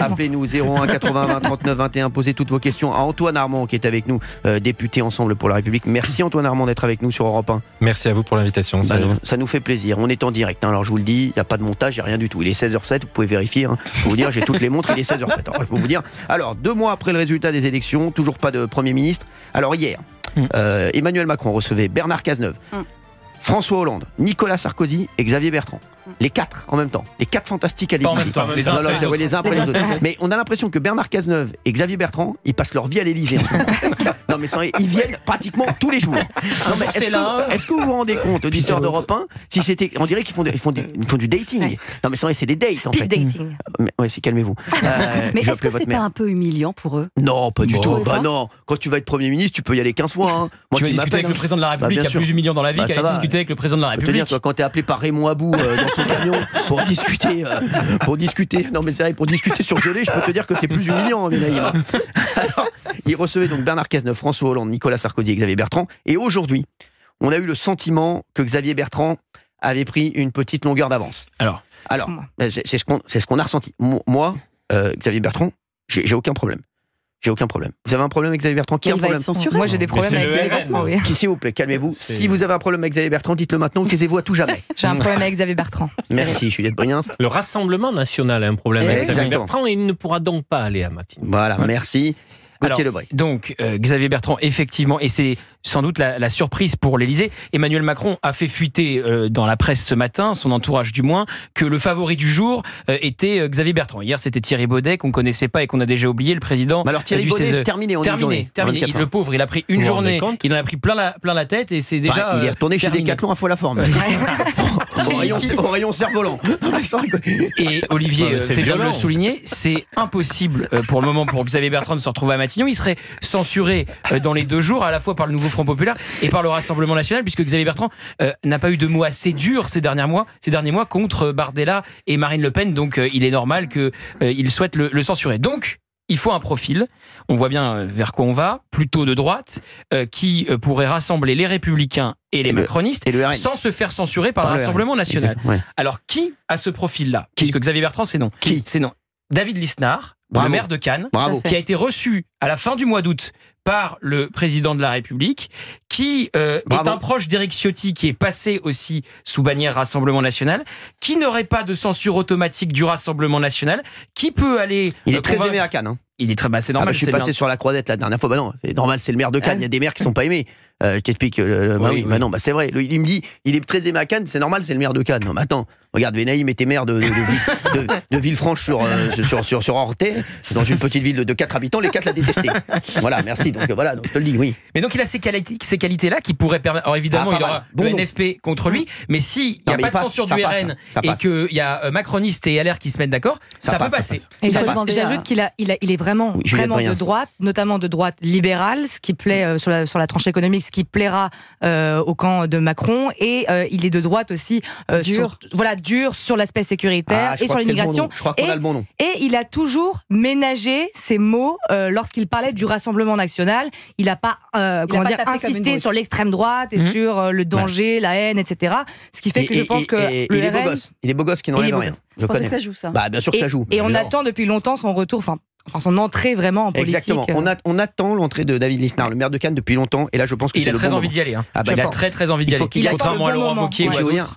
Appelez-nous 01 80 20 39 21, posez toutes vos questions à Antoine Armand qui est avec nous, député Ensemble pour la République. Merci Antoine Armand d'être avec nous sur Europe 1. Merci à vous pour l'invitation. Ça nous fait plaisir, on est en direct, alors je vous le dis, il n'y a pas de montage, il n'y a rien du tout. Il est 16h07, vous pouvez vérifier, je peux vous dire, j'ai toutes les montres, il est 16h07. Alors, je peux vous dire. Alors, 2 mois après le résultat des élections, toujours pas de Premier ministre. Alors hier, Emmanuel Macron recevait Bernard Cazeneuve, François Hollande, Nicolas Sarkozy et Xavier Bertrand. Les 4 en même temps, les 4 fantastiques à l'Élysée. En même temps, les uns après les autres. Mais on a l'impression que Bernard Cazeneuve et Xavier Bertrand, ils passent leur vie à l'Élysée en ce moment. Non mais ils viennent pratiquement tous les jours. Non, mais est-ce que vous vous rendez compte, auditeurs d'Europe 1, si c'était, on dirait qu'ils font du dating. Ouais. Non mais c'est des dates en fait. Dating. Ouais, calmez-vous. Mais est-ce que c'est pas un peu humiliant pour eux? Non, pas du tout. Bah non, quand tu vas être Premier ministre, tu peux y aller 15 fois. Moi, tu vas discuter avec le président de la République, il y a plus humiliant dans la vie qu'aller discuter avec le président de la République. Je peux te dire, toi, quand t'es appelé par Raymond Abou dans son camion pour discuter, non mais c'est vrai, pour discuter sur gelée, je peux te dire que c'est plus humiliant, Naïm. Alors, il recevait donc Bernard Cazeneuve, François Hollande, Nicolas Sarkozy et Xavier Bertrand. Et aujourd'hui, on a eu le sentiment que Xavier Bertrand avait pris une petite longueur d'avance. Alors, c'est ce qu'on a ressenti. Moi, Xavier Bertrand, j'ai aucun problème. J'ai aucun problème. Vous avez un problème avec Xavier Bertrand? Qui a un problème? Moi j'ai des problèmes avec Xavier Bertrand. Oui. S'il vous plaît, calmez-vous. Si vous avez un problème avec Xavier Bertrand, dites-le maintenant ou taisez-vous à tout jamais. J'ai un problème avec Xavier Bertrand. Merci, Juliette Briens. Le Rassemblement national a un problème avec Xavier Bertrand et il ne pourra donc pas aller à Matignon. Voilà, merci. Gauthier Lebray. Donc, Xavier Bertrand, effectivement, et c'est sans doute la surprise pour l'Élysée, Emmanuel Macron a fait fuiter dans la presse ce matin, son entourage du moins, que le favori du jour était Xavier Bertrand. Hier, c'était Thierry Baudet, qu'on ne connaissait pas et qu'on a déjà oublié, le président. Alors Thierry Baudet, terminé. Le pauvre, il a pris une journée, il en a pris plein la tête et c'est déjà. Il est retourné chez Decathlon à Folle-la-Forme. Au rayon cerf-volant. Et Olivier fait bien de le souligner, c'est impossible pour le moment pour Xavier Bertrand de se retrouver à Matignon. Il serait censuré dans les 2 jours, à la fois par le nouveau Front Populaire et par le Rassemblement National, puisque Xavier Bertrand n'a pas eu de mots assez durs ces derniers mois contre Bardella et Marine Le Pen, donc il est normal qu'il souhaite le censurer. Donc, il faut un profil, on voit bien vers quoi on va, plutôt de droite, qui pourrait rassembler les Républicains et les macronistes sans se faire censurer par le Rassemblement National. Alors, qui a ce profil-là? Puisque Xavier Bertrand, c'est non. C'est non. David Lisnard, le maire de Cannes, qui a été reçu à la fin du mois d'août par le président de la République, qui est un proche d'Éric Ciotti, qui est passé aussi sous bannière Rassemblement National, qui n'aurait pas de censure automatique du Rassemblement National, qui peut aller... Il est très aimé à Cannes. Il est très... c'est normal. Je suis passé sur la Croisette la dernière fois. Non, c'est normal, c'est le maire de Cannes. Il y a des maires qui sont pas aimés. Je t'explique. Non, c'est vrai. Il me dit, il est très aimé à Cannes. C'est normal, c'est le maire de Cannes. Non, mais attends, regarde, Venaïm était maire de Villefranche sur Orthez, dans une petite ville de 4 habitants. Les 4 l'a détesté. Voilà, merci. Donc voilà, donc je te le dis, oui. Mais donc il a ces qualités-là qui pourraient permettre. Alors évidemment, il aura le NFP contre lui, mais s'il n'y a pas de censure du RN et qu'il y a macronistes et LR qui se mettent d'accord, ça peut passer. Et j'ajoute qu'il est vraiment de droite, notamment de droite libérale, ce qui plaît sur la tranche économique, ce qui plaira au camp de Macron, et il est de droite aussi dur sur l'aspect sécuritaire et sur l'immigration. Je crois qu'on a le bon nom. Et il a toujours ménagé ses mots lorsqu'il parlait du Rassemblement National. Il n'a pas insisté sur l'extrême droite et sur le danger, la haine, etc. Ce qui fait que je pense que il est beau gosse qui n'enlève rien. Je pense que ça joue, ça. Bien sûr que ça joue. Et on attend depuis longtemps son retour, son entrée vraiment en politique. Exactement. On attend l'entrée de David Lisnard, le maire de Cannes, depuis longtemps. Et là, je pense que c'est le bon moment. Il a très envie d'y aller. Il a très envie d'y aller. Contrairement à Laurent Wauquiez.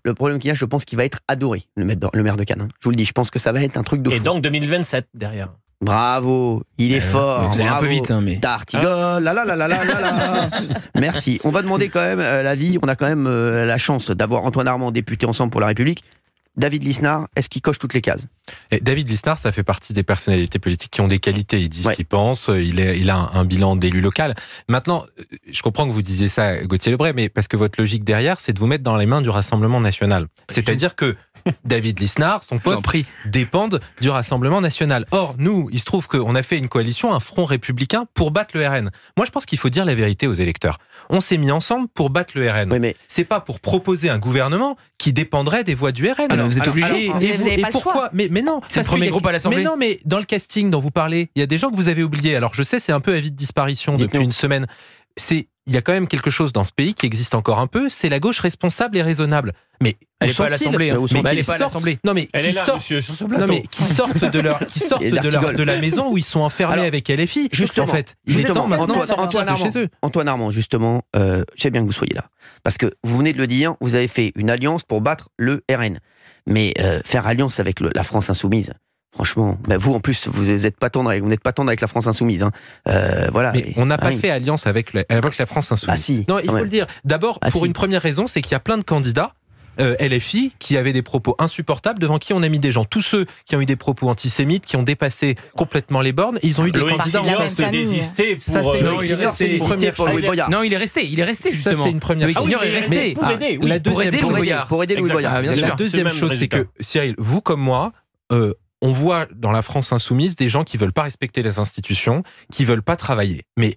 Le problème qu'il y a, je pense qu'il va être adoré, le maire de Cannes. Je vous le dis, je pense que ça va être un truc de fou. Et donc 2027 derrière. Bravo, il est fort. Vous allez un peu vite, mais. D'Artigol, Merci. On va demander quand même l'avis. On a quand même la chance d'avoir Antoine Armand, député Ensemble pour la République. David Lisnard, est-ce qu'il coche toutes les cases? David Lisnard, ça fait partie des personnalités politiques qui ont des qualités. Il dit ce qu'il pense, il a un bilan d'élu local. Maintenant, je comprends que vous disiez ça, Gauthier Lebray, mais parce que votre logique derrière, c'est de vous mettre dans les mains du Rassemblement National. C'est-à-dire que David Lisnard, son poste, dépendent du Rassemblement National. Or, nous, il se trouve qu'on a fait une coalition, un front républicain pour battre le RN. Moi, je pense qu'il faut dire la vérité aux électeurs. On s'est mis ensemble pour battre le RN. Oui, mais... C'est pas pour proposer un gouvernement qui dépendrait des voix du RN. Vous êtes obligé. Vous n'avez pas pourquoi? Mais non, c'est le premier groupe à l'Assemblée. Mais non, mais dans le casting dont vous parlez, il y a des gens que vous avez oubliés. Alors je sais, c'est un peu à vie de disparition depuis une semaine. C'est il y a quand même quelque chose dans ce pays qui existe encore un peu, c'est la gauche responsable et raisonnable. Mais elle n'est pas à l'Assemblée. Elle n'est pas à l'Assemblée. Non, mais elle est là, monsieur, sur ce plateau. Non, mais qui sortent de la maison où ils sont enfermés avec LFI. Justement, en fait, il est temps maintenant de sortir de chez eux. Antoine Armand, justement, j'aime bien que vous soyez là. Parce que vous venez de le dire, vous avez fait une alliance pour battre le RN. Mais faire alliance avec la France Insoumise, franchement, vous en plus, vous n'êtes pas tendre avec la France Insoumise. Hein. Voilà. Mais on n'a pas fait alliance avec la France Insoumise. Ah si, non, il faut le dire. D'abord, pour une première raison, c'est qu'il y a plein de candidats LFI qui avaient des propos insupportables, devant qui on a mis des gens. Tous ceux qui ont eu des propos antisémites, qui ont dépassé complètement les bornes, ils ont eu des candidats en se désister pour... Non, il est resté justement. Ça, c'est une première chose. Il est resté. Pour aider Louis Boyard. La deuxième chose, c'est que, Cyril, vous comme moi, on voit dans la France Insoumise des gens qui veulent pas respecter les institutions, qui veulent pas travailler. Mais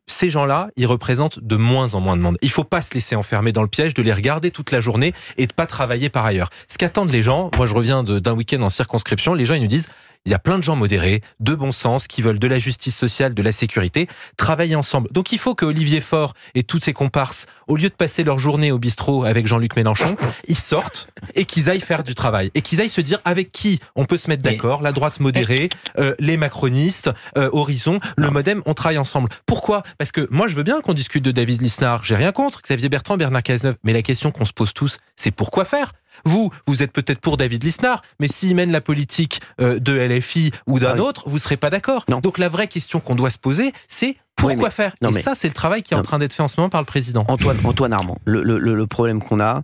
ces gens-là, ils représentent de moins en moins de monde. Il ne faut pas se laisser enfermer dans le piège de les regarder toute la journée et de ne pas travailler par ailleurs. Ce qu'attendent les gens, moi je reviens d'un week-end en circonscription, les gens ils nous disent, il y a plein de gens modérés, de bon sens, qui veulent de la justice sociale, de la sécurité, travailler ensemble. Donc il faut que Olivier Faure et toutes ses comparses, au lieu de passer leur journée au bistrot avec Jean-Luc Mélenchon, ils sortent et qu'ils aillent faire du travail. Et qu'ils aillent se dire avec qui on peut se mettre d'accord, la droite modérée, les macronistes, Horizon, le Modem, on travaille ensemble. Pourquoi ? Parce que moi je veux bien qu'on discute de David Lisnard, j'ai rien contre, Xavier Bertrand, Bernard Cazeneuve, mais la question qu'on se pose tous, c'est pourquoi faire ? Vous êtes peut-être pour David Lisnard, mais s'il mène la politique de LFI ou d'un autre, vous ne serez pas d'accord. Donc la vraie question qu'on doit se poser, c'est pourquoi faire ? Et ça, c'est le travail qui est en train d'être fait en ce moment par le président. Antoine Armand, le problème qu'on a,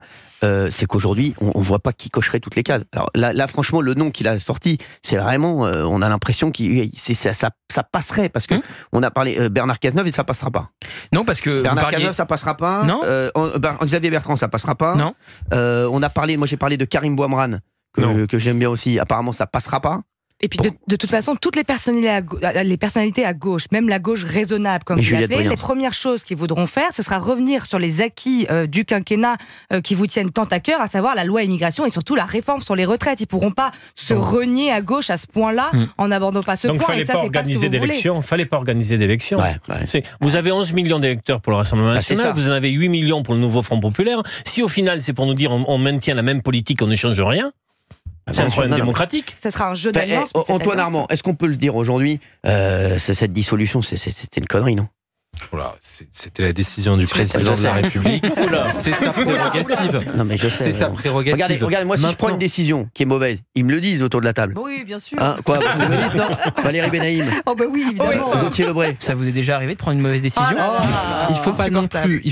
c'est qu'aujourd'hui, on ne voit pas qui cocherait toutes les cases. Alors là franchement, le nom qu'il a sorti, c'est vraiment, on a l'impression que ça passerait, parce que on a parlé Bernard Cazeneuve et ça passera pas. Non, parce que Bernard Cazeneuve, ça passera pas. Non. Xavier Bertrand, ça passera pas. Non. Moi j'ai parlé de Karim Bouamran, que j'aime bien aussi. Apparemment, ça passera pas. Et puis de toute façon, toutes les personnalités à gauche, même la gauche raisonnable, comme vous l'appelez, les premières choses qu'ils voudront faire, ce sera revenir sur les acquis du quinquennat qui vous tiennent tant à cœur, à savoir la loi immigration et surtout la réforme sur les retraites. Ils pourront pas se renier à gauche à ce point-là en n'abordant pas ce point. Donc, et ça, c'est pas ce que vous voulez. Fallait pas organiser d'élections. Vous avez 11 millions d'électeurs pour le Rassemblement national, vous en avez 8 millions pour le nouveau Front populaire. Si au final, c'est pour nous dire on maintient la même politique, on ne change rien. C'est un problème démocratique. Ça sera un jeu d'alliance. Antoine Armand, est-ce qu'on peut le dire aujourd'hui, cette dissolution, c'était une connerie, non ? C'était la décision du président de la République. C'est sa prérogative. Non, mais je sais. C'est sa prérogative. Regardez, moi, si je prends une décision qui est mauvaise, ils me le disent autour de la table. Oui, bien sûr. Quoi, vous me dites non ? Valérie Benaïm. Oh, bah oui, évidemment. Gauthier Lebray. Ça vous est déjà arrivé de prendre une mauvaise décision ? Il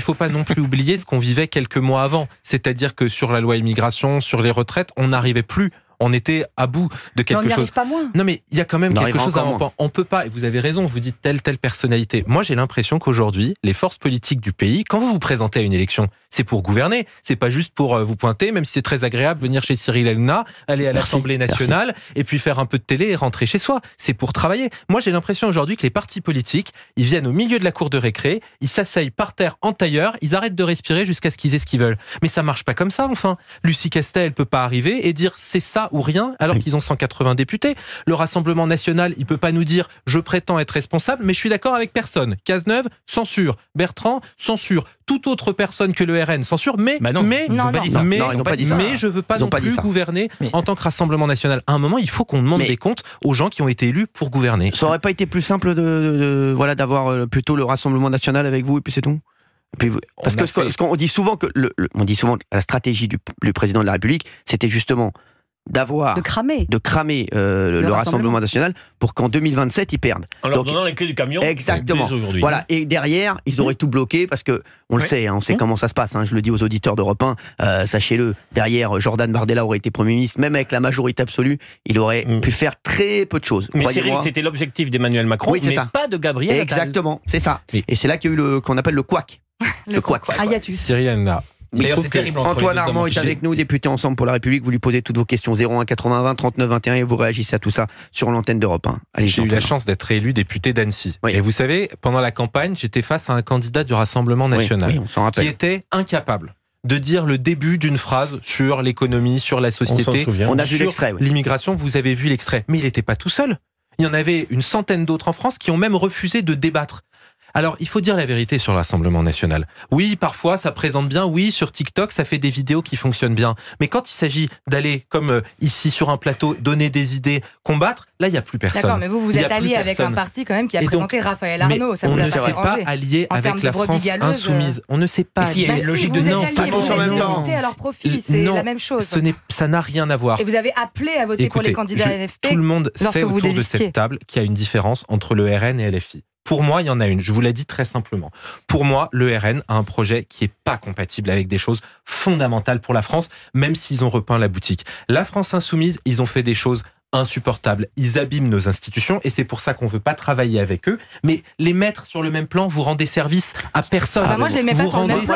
faut pas non plus oublier ce qu'on vivait quelques mois avant. C'est-à-dire que sur la loi immigration, sur les retraites, on n'arrivait plus. On était à bout de quelque chose. Pas moins. Non, mais il y a quand même quelque chose à en. On peut pas, et vous avez raison, vous dites telle personnalité. Moi, j'ai l'impression qu'aujourd'hui, les forces politiques du pays, quand vous vous présentez à une élection, c'est pour gouverner. C'est pas juste pour vous pointer, même si c'est très agréable, venir chez Cyril Hanouna, aller à l'Assemblée nationale, et puis faire un peu de télé et rentrer chez soi. C'est pour travailler. Moi, j'ai l'impression aujourd'hui que les partis politiques, ils viennent au milieu de la cour de récré, ils s'asseyent par terre en tailleur, ils arrêtent de respirer jusqu'à ce qu'ils aient ce qu'ils veulent. Mais ça marche pas comme ça, enfin. Lucie Castel, elle peut pas arriver et dire c'est ça ou rien, alors qu'ils ont 180 députés. Le Rassemblement national, il peut pas nous dire je prétends être responsable, mais je suis d'accord avec personne. Cazeneuve, censure. Bertrand, censure. Toute autre personne que le RN, censure. Mais je veux pas non plus gouverner en tant que Rassemblement national. À un moment, il faut qu'on demande des comptes aux gens qui ont été élus pour gouverner. Ça aurait pas été plus simple d'avoir plutôt le Rassemblement national avec vous et puis c'est tout ? Puis, parce qu'on dit souvent que la stratégie du président de la République, c'était justement de cramer le Rassemblement national pour qu'en 2027 ils perdent. En leur donnant les clés du camion. Exactement. Voilà. Et derrière, ils auraient tout bloqué parce que on le sait, on sait comment ça se passe. Je le dis aux auditeurs d'Europe 1, sachez-le. Derrière, Jordan Bardella aurait été Premier ministre, même avec la majorité absolue, il aurait pu faire très peu de choses. Mais Cyril, c'était l'objectif d'Emmanuel Macron, mais pas de Gabriel Attal. Exactement, c'est ça. Et c'est là qu'il y a eu qu'on appelle le couac. Le couac. Hiatus. Cyril Hanouna. D'ailleurs, c'est terrible. Antoine Armand est avec nous, député Ensemble pour la République. Vous lui posez toutes vos questions 01 80 20 39 21 et vous réagissez à tout ça sur l'antenne d'Europe 1. Allez, j'ai eu la chance d'être élu député d'Annecy. Et vous savez, pendant la campagne, j'étais face à un candidat du Rassemblement national qui était incapable de dire le début d'une phrase sur l'économie, sur la société, on a vu l'extrait, l'immigration. Vous avez vu l'extrait. Mais il n'était pas tout seul. Il y en avait une centaine d'autres en France qui ont même refusé de débattre. Alors, il faut dire la vérité sur le Rassemblement national. Oui, parfois, ça présente bien. Oui, sur TikTok, ça fait des vidéos qui fonctionnent bien. Mais quand il s'agit d'aller, comme ici, sur un plateau, donner des idées, combattre, là, il n'y a plus personne. D'accord, mais vous êtes allié avec un parti quand même qui a présenté Raphaël Arnaud. Ça on vous a ne s'est pas allié avec la France insoumise. On ne s'est pas allié. Il y a une logique de non. Vous avez résisté à leur profit, c'est la même chose. Ça n'a rien à voir. Et vous avez appelé à voter pour les candidats LFP. Tout le monde sait autour de cette table qu'il y a une différence entre le RN et LFI. Pour moi, il y en a une. Je vous l'ai dit très simplement. Pour moi, le RN a un projet qui n'est pas compatible avec des choses fondamentales pour la France, même s'ils ont repeint la boutique. La France insoumise, ils ont fait des choses insupportables. Ils abîment nos institutions et c'est pour ça qu'on ne veut pas travailler avec eux. Mais les mettre sur le même plan, vous rendez service à personne. Moi, je les mets pas sur le même plan.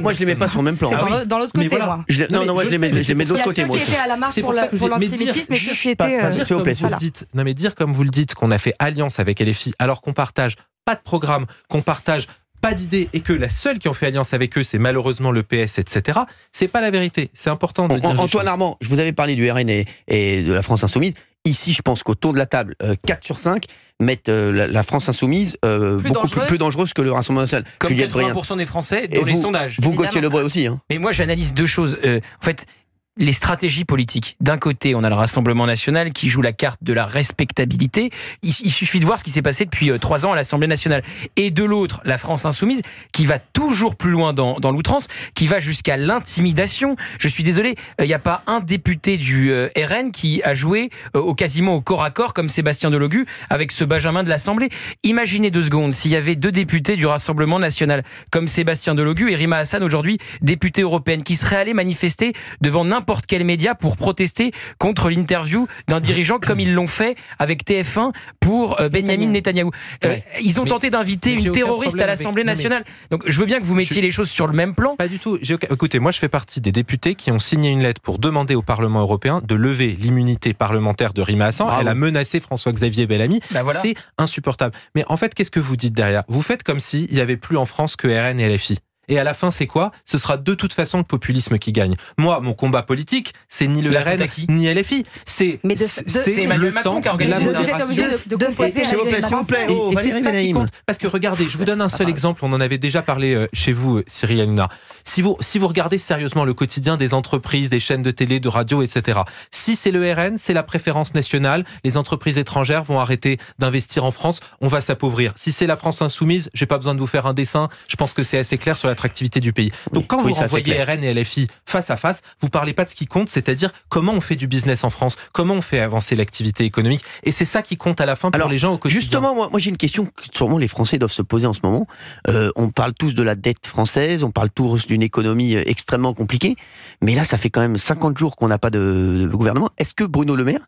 Moi, je les mets pas sur le même plan. C'est dans l'autre côté, moi. Non, moi, je les mets de l'autre côté. Ceux qui étaient à la marche pour l'antisémitisme et ceux qui étaient... S'il vous plaît, mais dire comme vous le dites qu'on a fait alliance avec LFI alors qu'on partage pas de programme, qu'on partage pas d'idées et que la seule qui ont fait alliance avec eux, c'est malheureusement le PS, etc., c'est pas la vérité. C'est important de dire. Antoine Armand, je vous avais parlé du RN et de la France insoumise. Ici, je pense qu'autour de la table, 4 sur 5 mettent la France insoumise beaucoup plus dangereuse que le Rassemblement national. Comme 80% des Français dans les sondages. Vous, Gauthier Lebray aussi. Hein. Mais moi, j'analyse deux choses. En fait, les stratégies politiques. D'un côté, on a le Rassemblement national qui joue la carte de la respectabilité. Il suffit de voir ce qui s'est passé depuis 3 ans à l'Assemblée nationale. Et de l'autre, la France insoumise qui va toujours plus loin dans l'outrance, qui va jusqu'à l'intimidation. Je suis désolé, il n'y a pas un député du RN qui a joué quasiment au corps à corps comme Sébastien Delogu avec ce Benjamin de l'Assemblée. Imaginez 2 secondes s'il y avait 2 députés du Rassemblement national comme Sébastien Delogu et Rima Hassan, aujourd'hui députée européenne, qui seraient allés manifester devant n'importe quel média pour protester contre l'interview d'un dirigeant comme ils l'ont fait avec TF1 pour Benyamin Netanyahou. Ils ont tenté d'inviter une terroriste à l'Assemblée nationale. Donc je veux bien que vous mettiez les choses sur le même plan. Pas du tout. Écoutez, moi je fais partie des députés qui ont signé une lettre pour demander au Parlement européen de lever l'immunité parlementaire de Rima Hassan. Elle a menacé François-Xavier Bellamy. Voilà. C'est insupportable. Mais en fait, qu'est-ce que vous dites derrière? Vous faites comme s'il n'y avait plus en France que RN et LFI. Et à la fin, c'est quoi? Ce sera de toute façon le populisme qui gagne. Moi, mon combat politique, c'est ni le RN, ni LFI. C'est Emmanuel Macron qui a organisé ça. Vous êtes obligé de compter. S'il vous plaît. Et c'est ça qui compte. Parce que regardez, je vous donne un seul exemple. On en avait déjà parlé chez vous, Cyril Hanouna. Si vous regardez sérieusement le quotidien des entreprises, des chaînes de télé, de radio, etc., si c'est le RN, c'est la préférence nationale, les entreprises étrangères vont arrêter d'investir en France, on va s'appauvrir. Si c'est la France insoumise, j'ai pas besoin de vous faire un dessin, je pense que c'est assez clair sur l'attractivité du pays. Donc quand vous renvoyez RN et LFI face à face, vous parlez pas de ce qui compte, c'est-à-dire comment on fait du business en France, comment on fait avancer l'activité économique, et c'est ça qui compte à la fin pour les gens au quotidien. Justement, moi j'ai une question que sûrement les Français doivent se poser en ce moment. On parle tous de la dette française, on parle tous d'une économie extrêmement compliquée, mais là ça fait quand même 50 jours qu'on n'a pas de gouvernement. Est-ce que Bruno Le Maire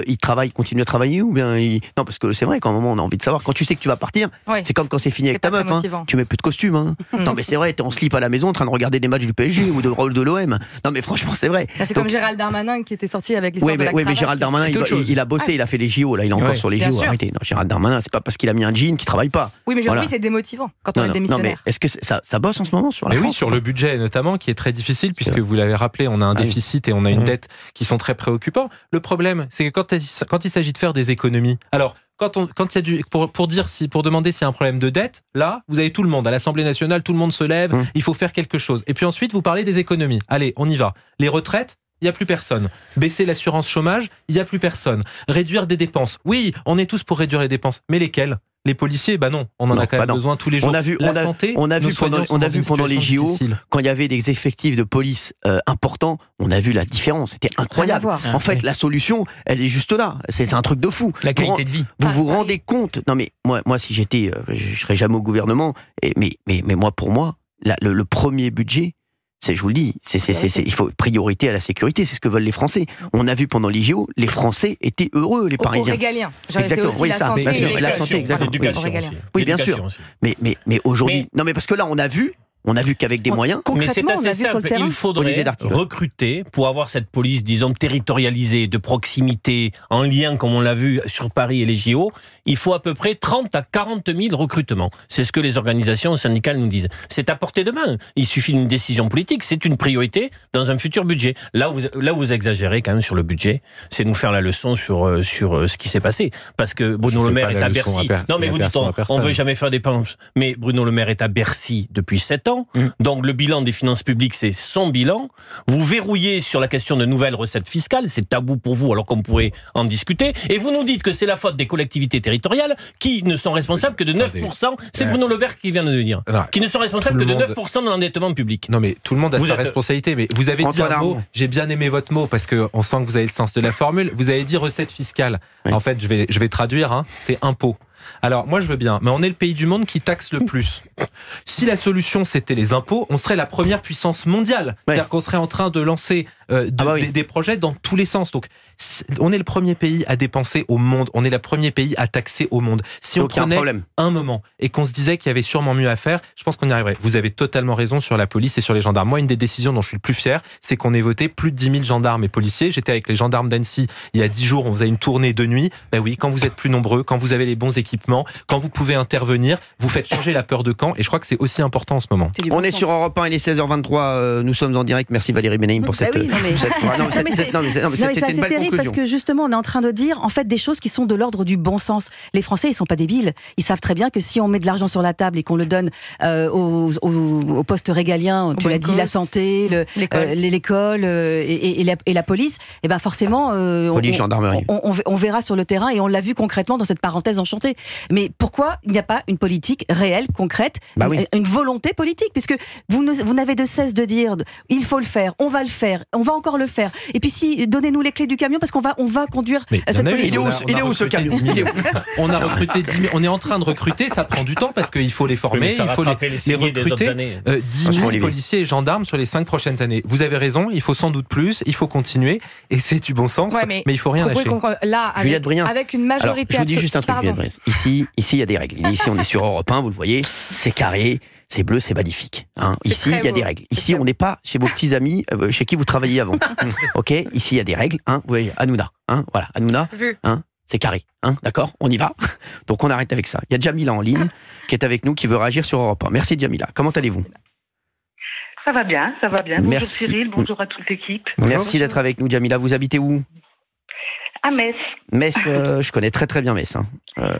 il continue à travailler ou bien non, parce que c'est vrai qu'à un moment on a envie de savoir, quand tu sais que tu vas partir, c'est comme quand c'est fini avec ta meuf, tu mets plus de costume, hein. Non mais c'est vrai, t'es en slip à la maison en train de regarder des matchs du PSG ou de l'OM. Non mais franchement c'est vrai. C'est comme Gérald Darmanin qui était sorti avec l'histoire de la cravate. Oui mais Gérald Darmanin il a bossé, il a fait les JO, là il est encore sur les JO. Arrêtez, non, Gérald Darmanin c'est pas parce qu'il a mis un jean qu'il travaille pas. Oui mais lui c'est démotivant quand on est démissionnaire. Non mais est-ce que ça bosse en ce moment sur la France? Oui, sur le budget notamment qui est très difficile puisque vous l'avez rappelé, on a un déficit et on a une dette qui sont très préoccupants. Le problème c'est que quand il s'agit de faire des économies. Alors, quand il y a pour demander s'il y a un problème de dette, là, vous avez tout le monde. À l'Assemblée nationale, tout le monde se lève, il faut faire quelque chose. Et puis ensuite, vous parlez des économies. Allez, on y va. Les retraites, il n'y a plus personne. Baisser l'assurance chômage, il n'y a plus personne. Réduire des dépenses. Oui, on est tous pour réduire les dépenses. Mais lesquelles? Les policiers, non, on en a quand même besoin tous les jours. On a vu pendant les JO, difficile. Quand il y avait des effectifs de police importants, on a vu la différence. C'était incroyable. En fait, la solution, elle est juste là. C'est un truc de fou. La qualité de vie. Vous vous rendez compte? Non mais moi, si j'étais, je serais jamais au gouvernement. Mais moi, pour moi, le premier budget. Je vous le dis, il faut priorité à la sécurité, c'est ce que veulent les Français. On a vu pendant les JO, les Français étaient heureux, les Parisiens. Régalien. Exactement, aussi la santé. La santé, exactement. L'éducation oui, bien sûr. Mais aujourd'hui, non mais parce que là, on a vu On a vu qu'avec des moyens. Mais c'est assez simple. Il faudrait recruter pour avoir cette police, disons, territorialisée, de proximité, en lien, comme on l'a vu sur Paris et les JO. Il faut à peu près 30 à 40 000 recrutements. C'est ce que les organisations syndicales nous disent. C'est à portée de main. Il suffit d'une décision politique. C'est une priorité dans un futur budget. Là, vous exagérez quand même sur le budget. C'est nous faire la leçon sur ce qui s'est passé. Parce que Bruno Le Maire est à Bercy. Non, mais vous dites, on ne veut jamais faire des dépenses. Mais Bruno Le Maire est à Bercy depuis 7 ans. Donc le bilan des finances publiques, c'est son bilan. Vous verrouillez sur la question de nouvelles recettes fiscales, c'est tabou pour vous alors qu'on pourrait en discuter. Et vous nous dites que c'est la faute des collectivités territoriales qui ne sont responsables que de 9%. C'est Bruno Le Maire qui vient de le dire. Qui ne sont responsables que de 9% de l'endettement public. Non mais tout le monde a sa responsabilité. Mais vous avez dit un mot, j'ai bien aimé votre mot parce qu'on sent que vous avez le sens de la formule. Vous avez dit recette fiscale. Oui. En fait, je vais traduire, c'est impôt. Alors, moi je veux bien, mais on est le pays du monde qui taxe le plus. Si la solution c'était les impôts, on serait la première puissance mondiale. C'est-à-dire qu'on serait en train de lancer des projets dans tous les sens. Donc, on est le premier pays à dépenser au monde, on est le premier pays à taxer au monde. Si on prenait un moment et qu'on se disait qu'il y avait sûrement mieux à faire, je pense qu'on y arriverait. Vous avez totalement raison sur la police et sur les gendarmes. Moi, une des décisions dont je suis le plus fier, c'est qu'on ait voté plus de 10 000 gendarmes et policiers. J'étais avec les gendarmes d'Annecy il y a 10 jours, on faisait une tournée de nuit. Ben oui, quand vous êtes plus nombreux, quand vous avez les bons équipements, quand vous pouvez intervenir, vous faites changer la peur de camp et je crois que c'est aussi important en ce moment. On est sur Europe 1, il est 16h23, nous sommes en direct. Merci Valérie Benaïm pour cette... C'est assez terrible parce que justement on est en train de dire en fait des choses qui sont de l'ordre du bon sens. Les Français ils sont pas débiles, ils savent très bien que si on met de l'argent sur la table et qu'on le donne aux postes régaliens, tu l'as dit, la santé, l'école et la police, et ben forcément on verra sur le terrain et on l'a vu concrètement dans cette parenthèse enchantée. Mais pourquoi il n'y a pas une politique réelle, concrète, une volonté politique, puisque vous n'avez de cesse de dire il faut le faire, on va le faire, on va encore le faire. Et puis si donnez-nous les clés du camion parce qu'on va conduire cette politique. Il est où ce camion? On a recruté 10 000, on est en train de recruter, ça prend du temps parce qu'il faut les former, il faut les recruter. 10 000 policiers et gendarmes sur les 5 prochaines années. Vous avez raison, il faut sans doute plus, il faut continuer et c'est du bon sens, mais il faut rien lâcher. Là, avec une majorité. Alors, je vous dis juste un truc, Juliette Briens. Ici, il y a des règles. Ici, on est sur Europe 1, vous le voyez, c'est carré. C'est bleu, c'est magnifique. Ici, il y a des règles. Ici, on n'est pas chez vos petits amis chez qui vous travailliez avant. Ok. Ici, il y a des règles. Vous voyez, Hanouna. Voilà, Hanouna. C'est carré. D'accord. On y va. Donc, on arrête avec ça. Il y a Jamila en ligne qui est avec nous, qui veut réagir sur Europe 1. Merci Jamila. Comment allez-vous? Ça va bien. Merci. Bonjour Cyril, bonjour à toute l'équipe. Merci d'être avec nous, Jamila. Vous habitez où? À Metz. Metz, je connais très très bien Metz.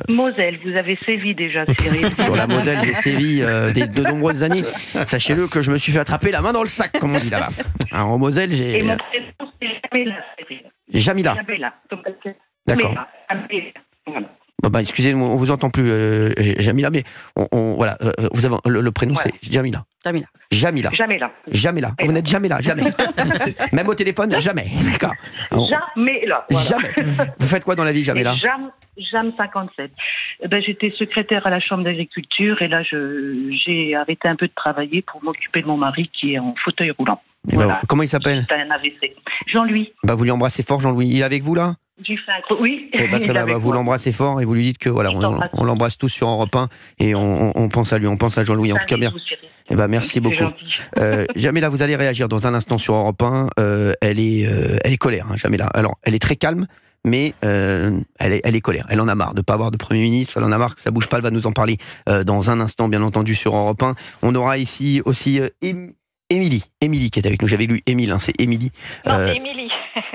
Moselle, vous avez sévi déjà, Cyril. Sur la Moselle, j'ai sévi de nombreuses années. Sachez-le que je me suis fait attraper la main dans le sac, comme on dit là-bas. Alors, en Moselle, j'ai... Et mon prénom, c'est Jamila, Cyril. Jamila. D'accord. Excusez-moi, on vous entend plus, Jamila, mais voilà, vous avez le prénom, c'est Jamila. Jamila. Vous n'êtes jamais là, jamais. Même au téléphone, jamais. D'accord. Jamais là. Voilà. Jamais. Vous faites quoi dans la vie, Jamila? Jam 57. J'étais secrétaire à la Chambre d'agriculture et là, j'ai arrêté un peu de travailler pour m'occuper de mon mari qui est en fauteuil roulant. Voilà. Comment il s'appelle? C'est un AVC. Jean-Louis. Vous lui embrassez fort, Jean-Louis. Il est avec vous là? Oui. Très bien, vous l'embrassez fort et vous lui dites que voilà, on l'embrasse tous sur Europe 1 et on pense à lui, on pense à Jean-Louis. En tout cas, bien. Merci beaucoup. Jamila, vous allez réagir dans un instant sur Europe 1. Elle est colère, Jamila. Alors, elle est très calme, mais elle est colère. Elle en a marre de ne pas avoir de Premier ministre. Elle en a marre que ça bouge pas. Elle va nous en parler dans un instant, bien entendu, sur Europe 1. On aura ici aussi Émilie qui est avec nous. J'avais lu Émile, c'est Émilie. Non, c'est Émilie.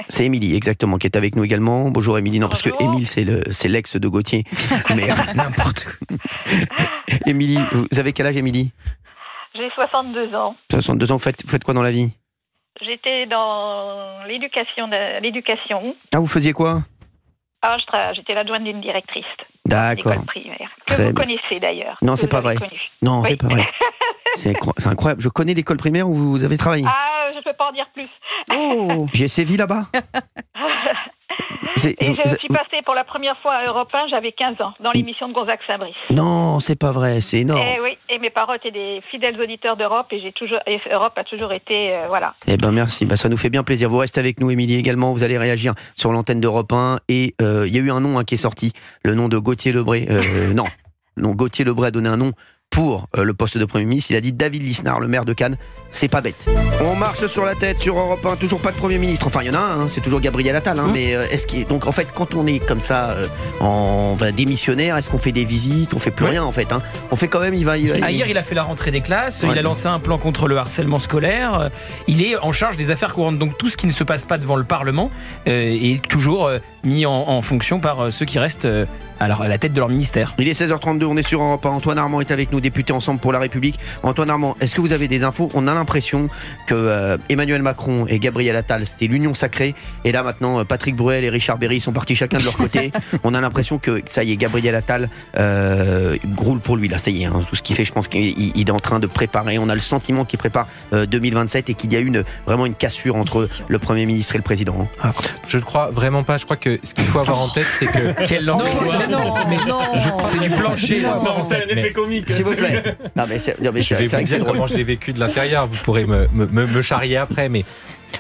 C'est Émilie, exactement, qui est avec nous également. Bonjour Émilie. Non, parce que Émile, c'est l'ex de Gauthier. Mais n'importe quoi. Émilie, vous avez quel âge, Émilie? J'ai 62 ans. 62 ans, vous faites quoi dans la vie? J'étais dans l'éducation. Ah, vous faisiez quoi? J'étais l'adjointe d'une directrice. D'accord. D'école primaire. Que vous connaissez d'ailleurs. Non, c'est pas vrai. Non, c'est pas vrai. C'est incroyable. Je connais l'école primaire où vous avez travaillé. Ah, je ne peux pas en dire plus. Oh. J'ai sévi là-bas. Et je suis passée pour la première fois à Europe 1, j'avais 15 ans, dans l'émission de Gonzague Saint-Brice. Non, c'est pas vrai, c'est énorme. Et oui, et mes parents étaient des fidèles auditeurs d'Europe et Europe a toujours été, voilà. Eh ben merci, ça nous fait bien plaisir. Vous restez avec nous, Émilie, également. Vous allez réagir sur l'antenne d'Europe 1. Et il y a eu un nom qui est sorti, le nom de Gauthier Lebray. Non, Gauthier Lebray a donné un nom pour le poste de Premier ministre. Il a dit David Lisnard, le maire de Cannes, c'est pas bête. On marche sur la tête sur Europe 1, toujours pas de Premier ministre. Enfin, il y en a un, c'est toujours Gabriel Attal. Mais est-ce qu'il donc en fait, quand on est comme ça démissionnaire, est-ce qu'on fait des visites? On fait plus rien en fait. On fait quand même. Hier, il a fait la rentrée des classes. Il a lancé un plan contre le harcèlement scolaire. Il est en charge des affaires courantes. Donc tout ce qui ne se passe pas devant le Parlement est toujours mis en fonction par ceux qui restent à la tête de leur ministère. Il est 16h32, on est sur Europe 1. Antoine Armand est avec nous, député Ensemble pour la République. Antoine Armand, est-ce que vous avez des infos? On a l'impression que Emmanuel Macron et Gabriel Attal, c'était l'union sacrée. Et là maintenant, Patrick Bruel et Richard Berry sont partis chacun de leur côté. On a l'impression que ça y est, Gabriel Attal roule pour lui. Là, ça y est, tout ce qu'il fait, je pense qu'il est en train de préparer. On a le sentiment qu'il prépare 2027 et qu'il y a vraiment une cassure entre le Premier ministre et le président. Je ne crois vraiment pas. Je crois que ce qu'il faut avoir en tête, c'est que... Non, c'est du plancher. Non, c'est un effet comique. S'il vous plaît. Je vais vous dire comment je l'ai vécu de l'intérieur. Vous pourrez me charrier après. Mais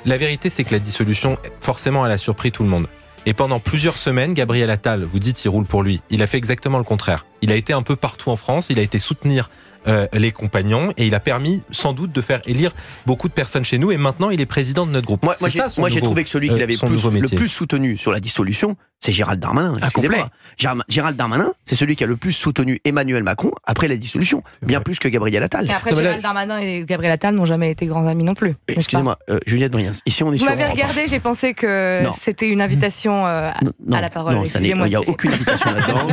la vérité, c'est que la dissolution, forcément, elle a surpris tout le monde. Et pendant plusieurs semaines, Gabriel Attal, vous dites, il roule pour lui. Il a fait exactement le contraire. Il a été un peu partout en France. Il a été soutenir les compagnons et il a permis sans doute de faire élire beaucoup de personnes chez nous. Et maintenant, il est président de notre groupe. Moi, j'ai trouvé que celui qui l'avait le plus soutenu sur la dissolution, c'est Gérald Darmanin. Excusez-moi. Gérald Darmanin, c'est celui qui a le plus soutenu Emmanuel Macron après la dissolution, bien plus que Gabriel Attal. Et après, Gérald Darmanin et Gabriel Attal n'ont jamais été grands amis non plus. Excusez-moi, Juliette Briens, ici on est sur... Vous m'avez regardé, j'ai pensé que c'était une invitation à la parole. Non, il n'y a aucune invitation là-dedans.